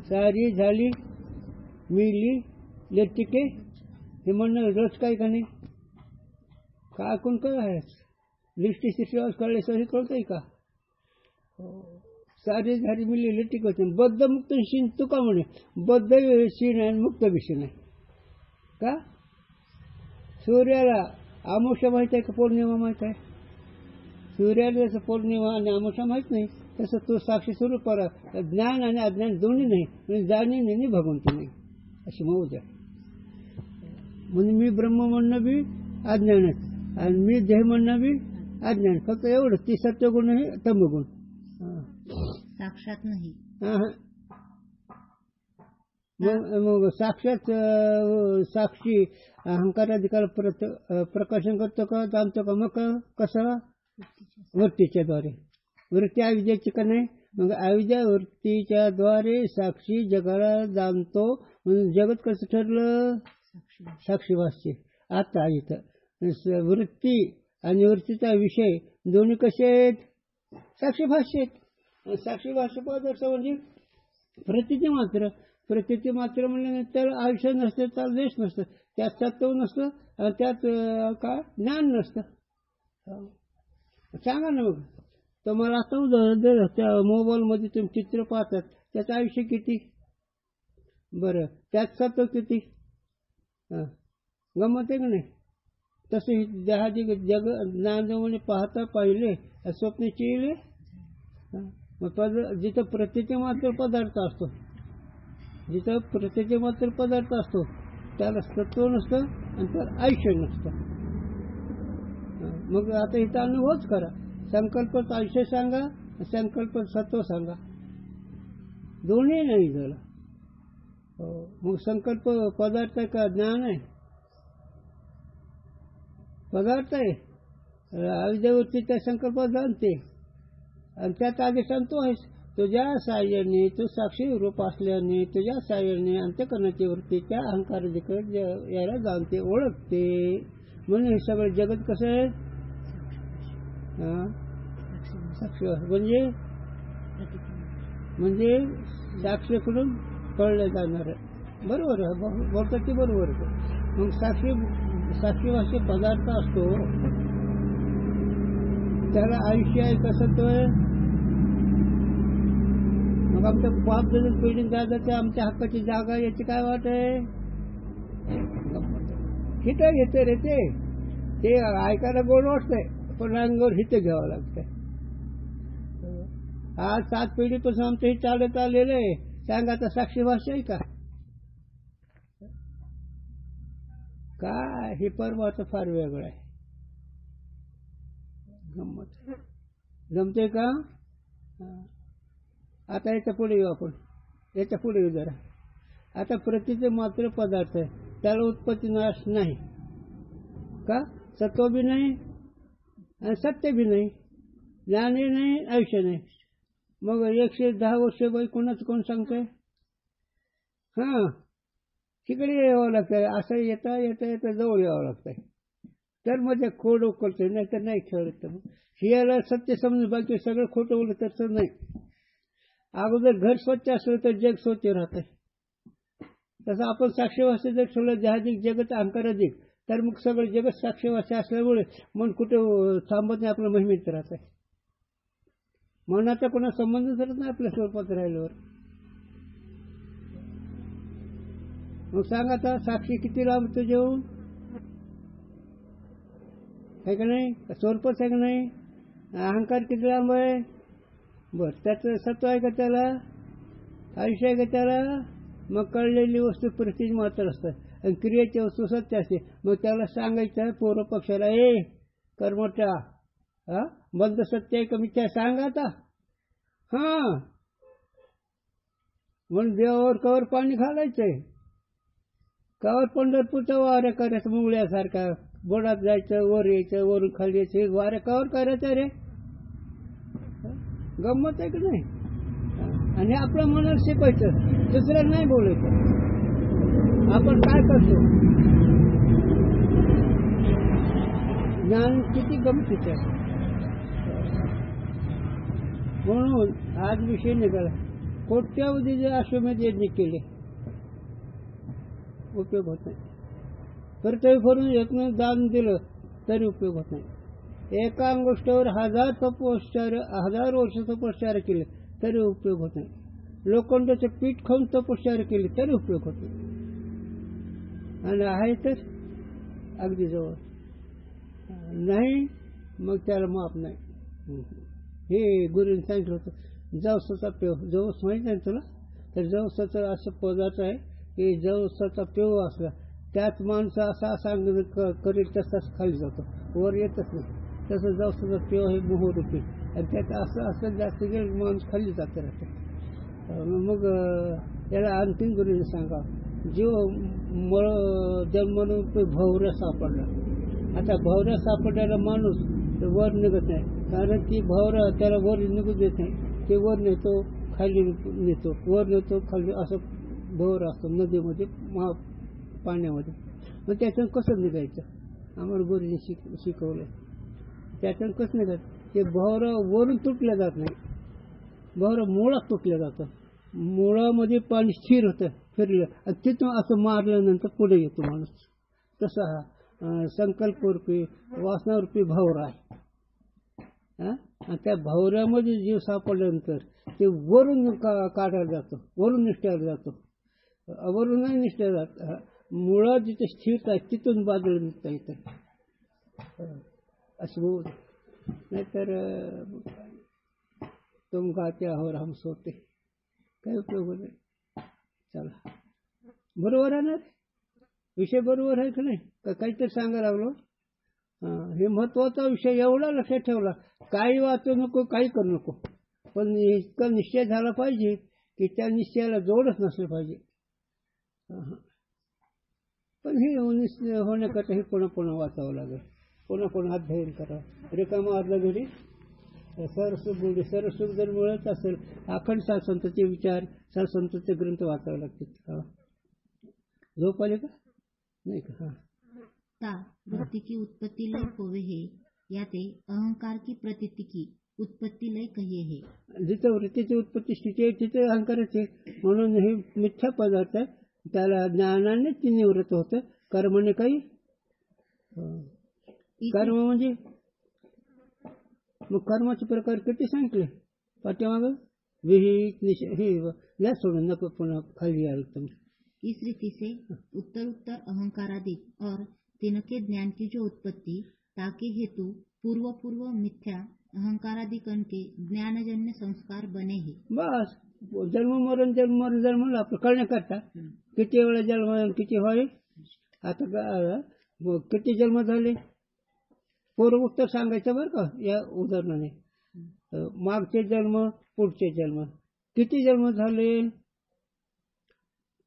सारी झाली मिली लटिके हे म्हणणं रोज काय का नाही का कोण काय आहे. लिस्टी शिवाय कळले सही कळतंय का? सारे झारी मिळलेले टिकवते. बद्ध मुक्त शिन तुका म्हणे, बद्ध शिन आहे मुक्त विषय नाही का. सूर्याला अमावस्या माहीत आहे का पौर्णिमा माहीत आहे? सूर्याला जसं पौर्णिमा आणि अमावस्या माहीत नाही तसं तो साक्षी स्वरूप करा. ज्ञान आणि अज्ञान दोन्ही नाही, म्हणजे जाणीव नाही भगवंती नाही अशी मौज आहे. म्हणजे मी ब्रह्म म्हणणं बी अज्ञानच आणि मी देह म्हणणं बी अज्ञान. फक्त एवढं ती सत्वगुण आहे तमगुण साक्षात नाही. मग साक्षात साक्षी अहंकाराधिकार प्रकाशन करतो का जाणतो का? मग कसं? वृत्तीच्या द्वारे. वृत्ती अविद्याची का नाही? मग अविद्या वृत्तीच्या द्वारे साक्षी जगाला जाणतो. म्हणून जगत कसं ठरलं? साक्षी भाष्य. आता इथं वृत्ती आणि वृत्तीचा विषय दोन्ही कसे आहेत? साक्षी भाष्य आहेत. साक्षी भाष्य पदार्थ म्हणजे प्रतीची मात्र. प्रतीची मात्र म्हणलं त्याला आयुष्य नसतं, त्याला देश नसतं, त्यात सत्व नसतं आणि त्यात काय ज्ञान नसतं. सांगा ना मग. तुम्हाला आता उदाहरण दिलं, त्या मोबाईलमध्ये तुम्ही चित्र पाहतात, त्याचं आयुष्य किती? बरं, त्यात सत्व किती? गमत आहे का नाही? तसे जग ज्ञानदेवाने पाहता पाहिले स्वप्न चिळले. मग जिथं प्रत्येक मात्र पदार्थ असतो, जिथं प्रत्येक मात्र पदार्थ असतो त्याला सत्व नसतं आणि त्याला आयुष्य नसतं. मग आता इथं अनुभवच करा. संकल्प आयुष्य सांगा, संकल्प सत्व सांगा, दोन्ही नाही झालं. मग संकल्प पदार्थ आहे का ज्ञान आहे? पदार्थ आहे. अविद्यावरती त्या संकल्पात जाणते आणि त्यात अधिष्ठान तो आहेस. तुझ्या साह्याने, तू साक्षी रूप असल्याने तुझ्या साह्याने अंतःकरणाची वृत्ती त्या अहंकार याला जाणते, ओळखते. म्हणून हे सगळं जगत कसं आहे? साक्षी म्हणजे साक्षीकडून कळलं जाणार आहे. बरोबर आहे, बोलतात ते बरोबर आहे. मग साक्षी भाषे पदार्थ असतो त्याला आयुष्य आहे कसं? तो मग आमच्या बाप जर पिढीत जायचं आमच्या हक्काची जागा याची काय वाट आहे? हिथं घेते रे ते ऐकायला गोड वाटतंय, पण अंगावर हिथं घ्यावं लागतंय. आज 7 पिढीपासून आमचं हे चालत आलेलं आहे. सांगा आता साक्षी भाषा आहे का? काय हे परमार्थ फार वेगळं आहे. गंमत जमते का? आता याच्या पुढे येऊ आपण. याच्या पुढे येऊ जरा. आता प्रतीचे मात्र पदार्थ आहे, त्याला उत्पत्ती नाश नाही का? सत्व बी नाही आणि सत्य बी नाही, ज्ञानही नाही, आयुष्य नाही. मग 110 वर्ष बाई कोणाचं कोण सांगतंय? तिकडे यावं लागतंय. असं येता येता येता जवळ यावं लागतंय तर मग ते खोड उकलतोय, नाही तर नाही खेळत. मग हियाला सत्य समजून बाकी सगळं खोटं बोलत तर नाही. अगोदर घर स्वच्छ असलं तर जग स्वच्छ राहतंय. तसं आपण साक्षीवासी जर ठेवलं जहाजिक जगत अहंकाराधिक, तर मग सगळं जगत साक्षीवासी असल्यामुळे मन कुठं थांबत नाही, आपलं महिमेत राहत आहे. मनाचा कोणा संबंधच राहत नाही आपल्या स्वरूपात राहिल्यावर. मग सांग आता साक्षी किती लांब तुझे येऊन आहे का नाही? स्वरूपच आहे का नाही? अहंकार किती लांब आहे? बर, त्याचं सत्व आहे का त्याला? आयुष्य आहे का त्याला? मग कळलेली वस्तू प्रतीच मात्र असतात आणि क्रियेची वस्तू सत्य असते. मग त्याला सांगायचं पूर्व पक्षाला, ए कर्मठा, बंद सत्य आहे का मिथ्या सांग आता. म्हणून देवावर कवर पाणी घालायचंय, कवर पंढरपूरचं वाऱ्या करायचं मुंगळ्यासारखा. बोडात जायचं, वर यायचं, वरून खाली यायचं, वाऱ्या कवर करायचं रे. गंमत आहे की नाही? आणि आपल्या मनाला शिकवायचं, दुसऱ्याला नाही बोलायचं. आपण काय करतो? ज्ञान किती गमतीचं आहे. म्हणून आज विषय निघाला, कोट्यावधी अश्वमेध यज्ञ केले, उपयोग होत नाही. कर्तव्य करून यत्न दान दिलं तरी उपयोग होत नाही. एका गोष्टीवर 1000 वर्ष तपश्चर्या केले तरी उपयोग होत नाही. लोखंडाचं पीठ खाऊन तपश्चर्या केली तरी उपयोग होत नाही. आणि आहे तर अगदी जवळ नाही, मग त्याला माप नाही. हे गुरुने सांगितलं होतं. जवसाचा पेव, जवस माहीत नाही तुला? तर जवसाचं असं पदार्थ आहे की जवसाचा पेव असला त्यात माणूस असा सांग करीत तसाच खाली जातो, वर येतच नाही. तसं जवसाचा पेव हे मोहरूपी, आणि त्यात असं असं जास्त गेलं माणूस खाली जात राहतो. मग त्याला आणखीन गुरुने सांगा, जीव मळ जन्मून भवऱ्या सापडला. आता भवऱ्या सापडलेला माणूस वर निघत नाही, कारण ती भवरा त्याला वर निघू देत नाही. ते वर नेतो खाली नेतो, वर नेतो खाली, असं भवर असतो नदीमध्ये पाण्यामध्ये. मग त्यातून कसं निघायचं? आम्हाला गुरुने शिकवलं. त्यातून कसं निघायचं? ते भवरा वरून तुटलं जात नाही, भवरा मुळात तुटलं जातं. मुळामध्ये पाणी स्थिर होतं फिरलं, आणि तिथून असं मारल्यानंतर पुढे येतो माणूस. तसा हा संकल्परूपी वासनारूपी भवरा आहे. आणि त्या भवऱ्यामध्ये जीव सापडल्यानंतर ते वरून काढायला जातो, वरून निष्ठायला जातो. वरून नाही निष्ठायला जात, मुळात जिथे स्थिर आहे तिथून बाजूला निघता येतं. असं बोल, नाहीतर तुम गाते आहोर हम सोते, काही उपयोग नाही. चला, बरोबर आहे ना? विषय बरोबर आहे का नाही? का काहीतरी सांगायला लागलो? हे महत्वाचा विषय एवढा लक्षात ठेवला. काही वाचू नको, काही करू नको, पण इतका निश्चय झाला पाहिजे की त्या निश्चयाला जोडच नसले पाहिजे. पण हे होण्याकरता हे पुन्हा पुन्हा वाचावं लागेल, पुन्हा पुन्हा अध्ययन करा. रिकामा अर्धा घडी सरस्वत जर मिळत असेल, अखंड सरसंतांचे विचार, सरसंतांचे ग्रंथ वाचावे लागतील. झोप आली का नाही का? ता वृत्ति की उत्पत्ति लय होवे है, याते अहंकार की प्रतीति की उत्पत्ति लय कहिए है. जिथे वृत्तीची उत्पत्ती स्थिती आहे तिथे अहंकाराची, म्हणून हे मिथ्या पदार्थ आहे. त्याला ज्ञानाने ती निवृत्त होतं. कर्मने काही कर्म म्हणजे मग कर्माचे प्रकार किती सांगितले पाठीमागं? विहित हे सोडून नको पुन्हा खाली याल. इस रीति से उत्तर अहंकारादिक और तिनके ज्ञान की जो उत्पत्ति ताके हेतु पूर्व मिथ्या अहंकारादिकन के ज्ञानजन्य संस्कार बने है. बस जन्म मरण आपलं कळण्याकरता किती वेळा जन्म किती होय, आता किती जन्म झाले पूर्व उत्तर सांगायचं बरं का. या उदाहरणाने मागचे जन्म पुढचे जन्म किती जन्म झाले,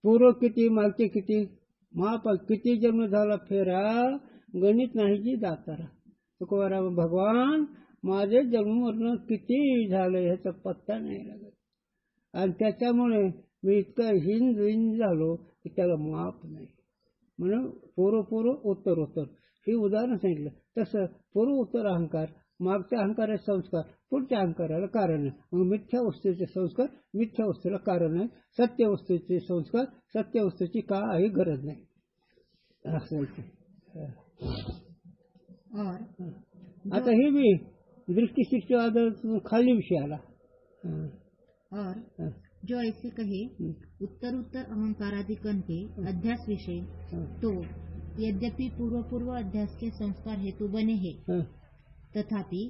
पूर्व किती मागचे किती, किती जन्म झाला फेरा गणित नाही जी दातारा. तुकोबारा भगवान माझे जन्म मरण किती झालं ह्याचा पत्ता नाही लागत, आणि त्याच्यामुळे मी इतका हिंद झालो की त्याला माप नाही. म्हणून पूर्व उत्तर हे उदाहरण सांगितलं. तसं पूर्व उत्तर अहंकार, मागच्या अहंकाराचे संस्कार पुढच्या अहंकाराला कारण आहे. मग मिथ्या वस्तूचे संस्कार मिथ्या वस्तूला कारण आहे, सत्य वस्तूचे संस्कार सत्य वस्तूची काही गरज नाही. आता हे मी दृष्टि आधार खाली विषय आला. और जो ऐसे कहे उत्तर अहंकारादिकन के अध्यास विषय, तो यद्यपि पूर्व अध्यास के संस्कार हेतु बने हैं, तथापि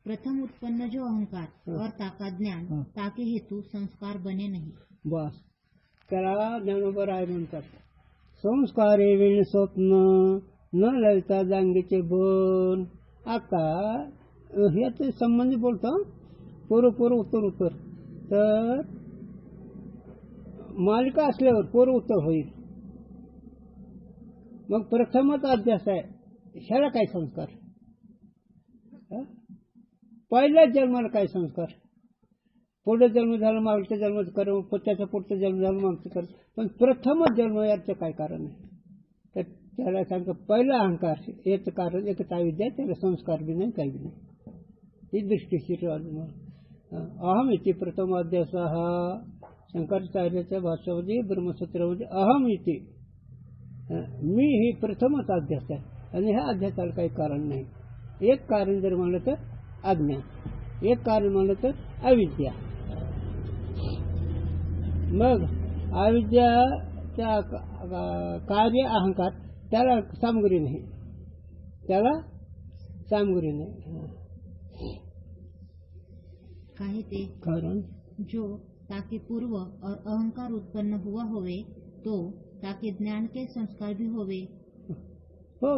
प्रथम उत्पन्न जो अहंकार और ताका ज्ञान ताके हेतु संस्कार बने नहीं. बस त्याला ज्ञानोबा राय म्हणतात. संस्कारे विण स्वप्न न ललिता जांगेचे बन. आता ह्याचे संबंधी बोलतो पूर्व उत्तर. तर मालिका असल्यावर पूर्व उत्तर होईल. मग प्रथमच अध्यास आहे, ह्याला काय संस्कार? पहिल्याच जन्माला काय संस्कार? पुढे जन्म झाला मागच्या जन्म कर, त्याचा पुढचा जन्म झाला मागचं कर, पण प्रथमच जन्म याचं काय कारण आहे? तर त्याला सांगतो पहिला अहंकार याचं कारण एकच अविद्या, त्याला संस्कार बी नाही काही बी नाही. ही दृष्टीची अहम इति प्रथम अध्यास हा शंकराचार्याच्या भाषामध्ये ब्रह्मसूत्रामध्ये अहम इति मी ही प्रथमच अध्यास आहे, आणि ह्या अध्यासाला काही कारण नाही. एक कारण जर म्हणलं तर अज्ञान, एक कारण म्हणलं तर अविद्या. मग अविद्याच्या कार्य अहंकार त्याला सामग्री नाही, त्याला सामग्री नहीं। काहे ते कारण जो ताके पूर्व और अहंकार उत्पन्न हुआ होवे तो ताके ज्ञान के संस्कार भी होवे। हो,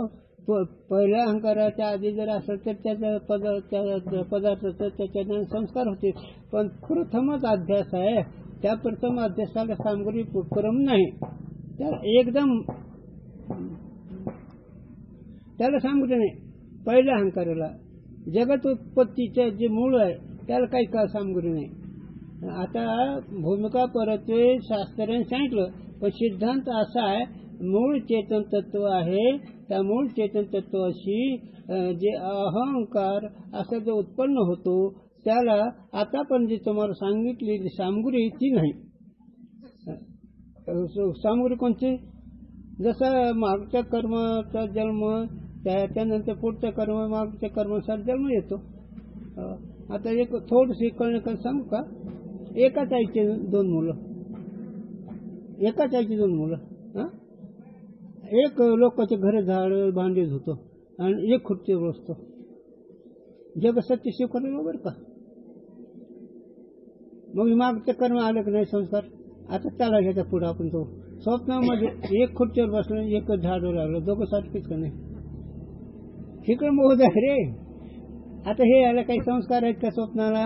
पहिल्या अहंकाराच्या आधी जर असेल तर त्याच्या पदार्थाचं त्याच्या ज्ञान संस्कार होते, पण प्रथमच अध्यास आहे, त्या प्रथम अध्यासाला सामग्री क्रम नाही, त्याला एकदम त्याला सामग्री नाही। पहिल्या अहंकाराला जगत उत्पत्तीचं जे मूळ आहे त्याला काही का सामग्री नाही। आता भूमिका परत्वे शास्त्राने सांगितलं, पण सिद्धांत असा आहे मूळ चेतन तत्व आहे, त्या मूळ चेतन तत्वाशी जे अहंकार असं जो उत्पन्न होतो त्याला आता पण जे तुम्हाला सांगितलेली सामग्री ती नाही। सामग्री कोणती? जसं मागच्या कर्माचा जन्म, त्यानंतर पुढच्या कर्म, मागच्या कर्माचा जन्म येतो। आता एक थोडीशी कळणं सांगू का? एकाच आईचे दोन मुलं, एकाच आईची दोन मुलं, एक लोकांचे घरे झाड भांडे धुतो आणि एक खुर्चीवर बसतो, जग सत्य स्वीकारलं बरं का? मग मागचे कर्म आले की नाही संस्कार? आता त्याला घ्यायचा पुढे आपण तो स्वप्नामध्ये एक खुर्चीवर बसलं, एक झाडवर लागलं, दोघं सारखीच का नाही? फिक्र मोह आहे रे। आता हे याला काही संस्कार आहेत का स्वप्नाला?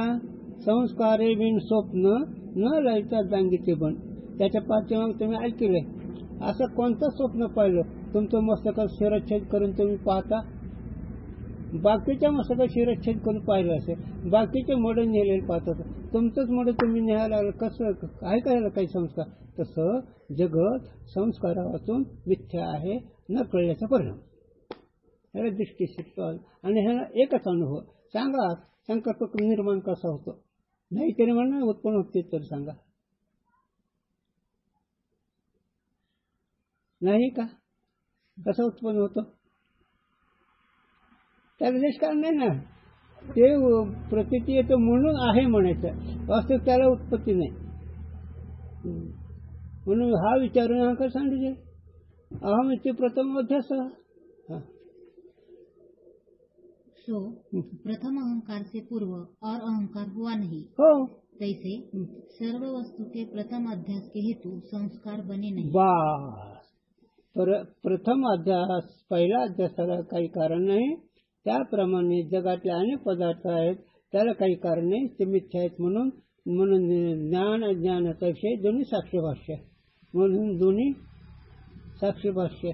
संस्कारे बिन स्वप्न न लयता जांगीचे बन, त्याच्या पाठीमाग तुम्ही ऐकलंय असं कोणतं स्वप्न पाहिलं तुमचं मस्तकात शिरच्छेद करून तुम्ही पाहता? बाकीच्या मस्तकात शिरच्छेद करून पाहिलं असेल, बाकीचे मडं नेलेलं पाहतात, तुमचंच मडं तुम्ही न्यायला लागलं, कसं काय करायला काही संस्कार? तसं जगत संस्कारापासून मिथ्या आहे, न कळल्याचा परिणाम, ह्याला दृष्टी शिकतो। आणि ह्याला एकच अनुभव सांगा, संकल्प निर्माण कसा होतो? नाही तरी म्हणा उत्पन्न होते तर सांगा, नाही का? कसं उत्पन्न होतं? त्याला निष्कारण नाही ना, ते प्रतीती येतो म्हणून आहे म्हणायचं, वास्तविक त्याला उत्पत्ती नाही। म्हणून हा विचारून अहंकार सांगितले, अहम इथे प्रथम अध्यास। सो प्रथम अहंकार से पूर्व और अहंकार हुआ नहीं, हो, तैसे सर्व वस्तु के प्रथम अध्यास के हेतु संस्कार बने नहीं। प्रथम अध्यास, पहिला अध्यासाला काही कारण नाही, त्याप्रमाणे जगातले अनेक पदार्थ आहेत त्याला काही कारण नाही, ते मिथ्या आहेत। म्हणून ज्ञान अज्ञानाचा विषय दोन्ही साक्षीभाष्य, म्हणून दोन्ही साक्षीभाष्य।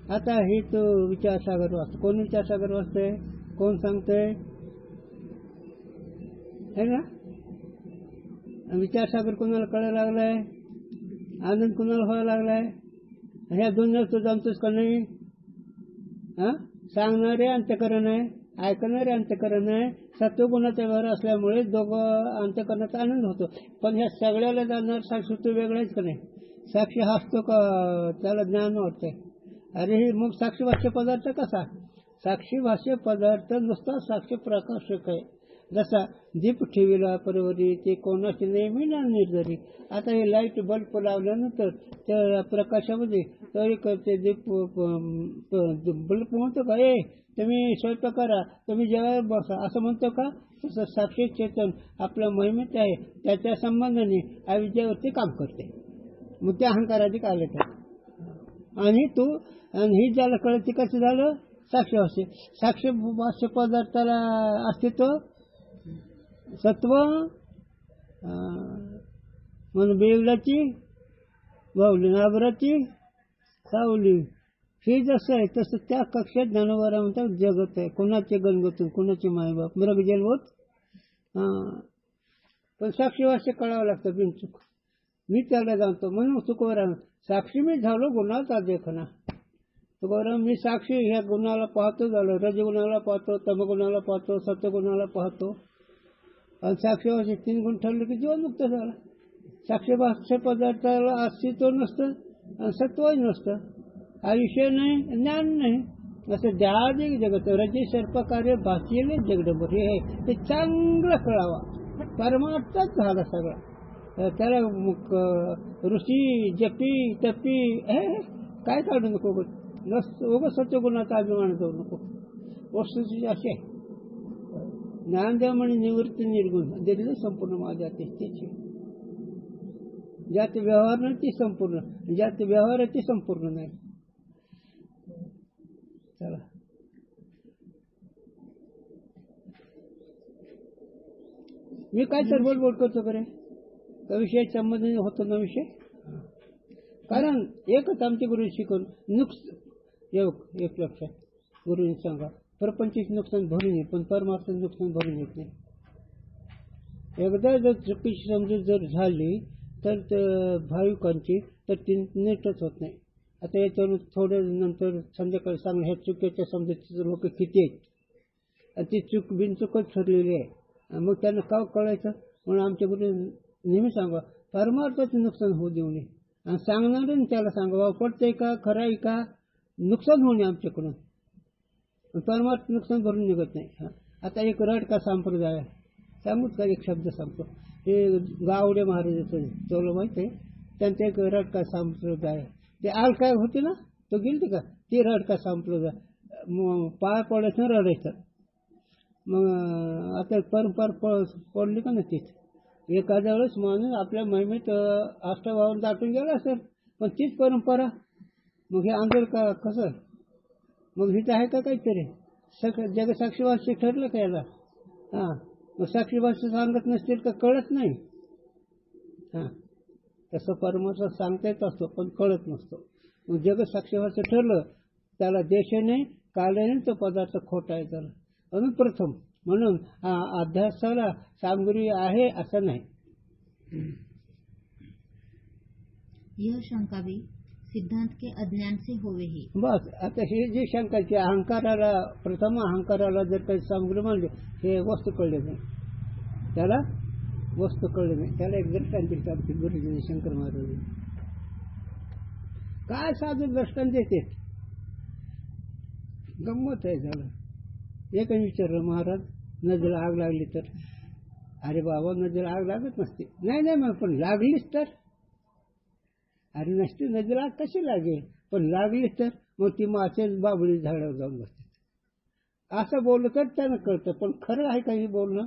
आता हे तो विचारसागर वाचतो, कोण विचारसागर वाचतंय? कोण सांगतंय? है ना? विचारसागर कोणाला कळायला लागलाय? आनंद कोणाला व्हायला लागलाय? ह्या दुनियात तो जाणतोच का नाही? सांगणारे अंतःकरण आहे, ऐकणारे अंतःकरण आहे, सत्वगुणाचा व्यवहार असल्यामुळे दोघं अंतःकरणाचा आनंद होतो। पण ह्या सगळ्याला जाणणार साक्षी तो वेगळाच का नाही? साक्षी हसतो का त्याला ज्ञान वाटतंय? अरे हे मग साक्षी भाष्य पदार्थ कसा? साक्षी भाष्य पदार्थ नुसता साक्षी प्रकाशक आहे, जसा दीप ठेवीला परवरी ते कोणाची नेहमी ना निर्जरी। आता हे लाईट बल्ब लावल्यानंतर त्या प्रकाशामध्ये तरी करते दीप बल्ब म्हणतो का ए तुम्ही स्वयंपाक करा, तुम्ही जेवायला बसा असं म्हणतो का? तसं साक्षी चेतन आपल्या महिमेत आहे, त्याच्या संबंधाने अविद्यावरती काम करते, मग त्या अहंकाराधिक आले तर। आणि ही ज्याला कळत ते कसं झालं? साक्षी भाष्य। साक्षी भाष्य पदार्थाला अस्तित्व सत्व म्हणून बेवडाची बावली नागराची सावली, हे जसं आहे तसं त्या कक्षात ज्ञानोबरा म्हणतात जगत आहे, कोणाचे गणगतून कोणाचे मायबाप मृग जलवत। पण साक्षी भाष्य कळावं लागतं बिनचूक, मी त्याला जाणतो म्हणून चुकवर साक्षी मी झालो गुणाचा देखना। तुकाराम मी साक्षी ह्या गुणाला पाहतो झालो, रजगुणाला पाहतो, तमगुणाला पाहतो, सत्वगुणाला पाहतो, आणि साक्षी भाष्य 3 गुण ठरले की जीवन मुक्त झाला। साक्षी भाष्य पदार्थाला अस्तित्व नसतं आणि सत्वही नसतं, आयुष्य नाही, ज्ञान नाही, असं द्यादिक जगत रजे सर्प कार्य भाषेले जगडंबर हे ते चांगलं कळावा, परमार्थच झाला सगळा। त्याला ऋषी जपी तपी काय काढू नको उगाच सत्वगुणाचा अभिमान करू नको. वस्तूची अशी आहे ज्ञानदेव म्हणे निवृत्ती निर्गुण दिलेलं संपूर्ण माझ्या त्याची ज्यात व्यवहार नाही ती संपूर्ण, ज्यात व्यवहार आहे ती संपूर्ण नाही. चला मी काय तर बोल करतो बरे त्या विषयात संबंध होतो ना विषय. कारण एकच आमचे गुरु शिकवून एक लक्षात गुरुने सांगा प्रपंचिक नुकसान भरून येईल पण परमार्थाचं नुकसान भरून येत नाही. एकदा जर चुकीची समजूत जर झाली तर भाविकांची तर ती नीटच होत नाही. आता याच्यावर थोड्या नंतर संध्याकाळी सांगणं ह्या चुकीच्या समजुतीचे लोक किती आहेत आणि ती चूक बिनचूकच ठरलेली आहे. मग त्यांना का कळायचं म्हणून आमच्या गुरु नेहमी सांगा परमार्थाचं नुकसान होऊ देऊ नये आणि सांगणारे त्याला सांगा पडतंय का खरं आहे का नुकसान होऊ नये आमच्याकडून. परमार्थ नुकसान भरून निघत नाही. आता एक रडका संप्रदाय सांगूच का एक शब्द सांगतो. हे गावडे महाराजाचं तुला माहित आहे त्यांचा एक रडका संप्रदाय ते आल काय होते ना तो गेलते का ते रडका संप्रदाय पाय पडायचं रडायचं. मग आता परंपरा पडली का ना तीच एखाद्या वेळेस माणूस आपल्या महिमेत अष्टभावन दाटून गेला असेल पण तीच परंपरा मग हे आंदोलन का कसं मग हिथं आहे का काहीतरी जगसाक्षीभाष्य ठरलं का याला. मग साक्षीभाष्य सांगत नसतील का कळत नाही. तसं परमार्थ सांगता येत असतो पण कळत नसतो. मग जगसाक्षीभाष्य ठरलं त्याला देशाने काल्याने तो पदार्थ खोटा आहे त्याला म्हणून प्रथम म्हणून अध्यासाला सामग्री आहे असं नाही. यह शंका भी सिद्धांत के अज्ञान से होवे ही. बस आता हे जे शंकाचे अहंकाराला प्रथम अहंकाराला जर काही सामग्री मानले हे वस्तू कळले नाही त्याला वस्तू कळले नाही. त्याला एक दृष्टांत दिले गुरुजी शंकर महाराज काय साधू दृष्टांत देते गंमत आहे. झालं एक विचारलं महाराज नदीला आग लागली तर अरे बाबा नदीला आग लागत नसते. नाही मग पण लागलीच तर अरे नसते नदीला आग कशी लागेल पण लागलीच तर मग ती मासे बाबळी झाडावर जाऊन बसते. असं बोललं तर त्यानं कळतं पण खरं आहे काही बोलणं.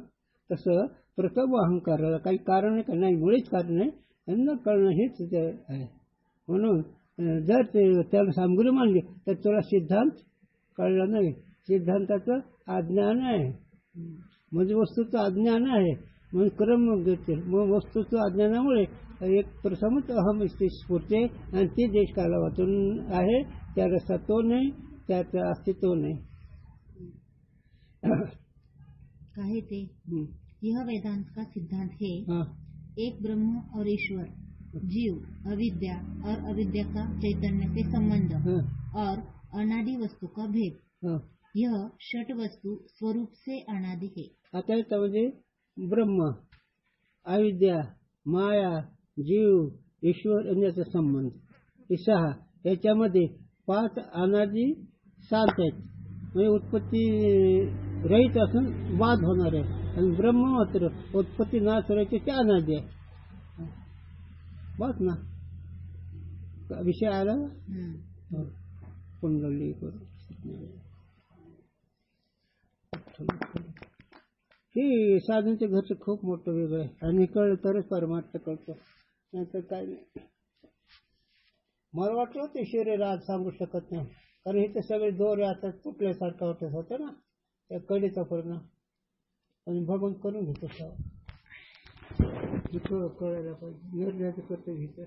तसं प्रथम अहंकाराला काही कारण आहे का नाही मुळीच कारण आहे त्यांना कळणं हेच आहे. म्हणून जर त्याला सामग्री मानली तर तुला सिद्धांत कळला नाही. सिद्धांताचं अज्ञान आहे म्हणजे वस्तूचं अज्ञान आहे म्हणून क्रम घेते. मग वस्तूचं अज्ञानामुळे एक प्रथमच अहम स्फूर्ती आणि ती देश कालावातून आहे त्याला सत्व नाही त्याचं अस्तित्व नाही. कहे थे यह वेदांत का सिद्धांत है एक ब्रह्म और ईश्वर, जीव, अविद्या और अविद्या का चैतन्य से संबंध और अनादि वस्तु का भेद. यह षट वस्तु स्वरूप से अनादि है. आता याच्यामध्ये ब्रह्म, अविद्या, माया, जीव, ईश्वर यांचा संबंध हे 6 याच्यामध्ये 5 अनादि शांत आहेत म्हणजे उत्पत्ती रहित असून वाद होणार आहे आणि ब्रह्म मात्र उत्पत्ती नाश होण्याचे ते अनादि आहे. बस ना विषय आला. कुंडली हे साधूंच्या घरचं खूप मोठं वेगळं आहे आणि कळलं तरच परमार्थ कळतो नाहीतर काय नाही. मला वाटलं ते शरीर आज सांगू शकत नाही कारण इथे सगळे दोरे आता तुटल्यासारखं वाटत होतं ना त्या कडेचा परिणाम आणि भगवान करून घेतो सगळं कळायला पाहिजे निर्णयाचं करतो घेतं.